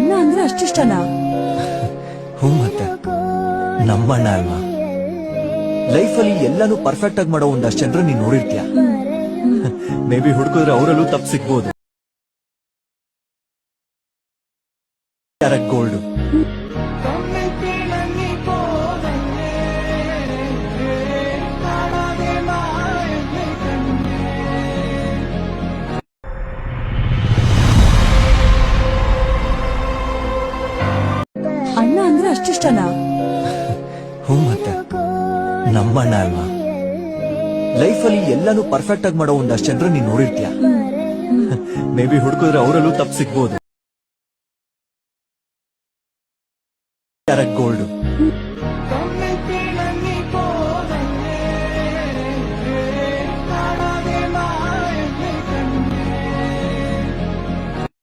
ಅಣ್ಣ ಅಂದ್ರೆ ಅಷ್ಟಿಷ್ಟನಾ? ಹ್ಞೂ ಮತ್ತೆ ನಮ್ಮಣ್ಣ ಅಲ್ವಾ. ಲೈಫಲ್ಲಿ ಎಲ್ಲಾನು ಪರ್ಫೆಕ್ಟ್ ಆಗಿ ಮಾಡೋ ಒಂದಷ್ಟು ಜನರು ನೀನ್ ನೋಡಿರ್ತೀಯ. ಮೇ ಬಿ ಹುಡುಕಿದ್ರೆ ಅವರಲ್ಲೂ ತಪ್ಪು ಸಿಗ್ಬೋದು. ಗೋಲ್ಡ್ ಅಣ್ಣ ಅಂದ್ರೆ ಅಷ್ಟಿಷ್ಟನಾ? ಹ್ಞೂ ಮತ್ತೆ ನಮ್ಮಣ್ಣ ಅಲ್ವಾ. ಲೈಫಲ್ಲಿ ಎಲ್ಲಾನು ಪರ್ಫೆಕ್ಟ್ ಆಗಿ ಮಾಡೋ ಒಂದಷ್ಟು ಜನರು ನೀನ್ ನೋಡಿರ್ತೀಯ. ಮೇ ಬಿ ಹುಡುಕಿದ್ರೆ ಅವರಲ್ಲೂ ತಪ್ಪು ಸಿಗ್ಬೋದು. ಗೋಲ್ಡ್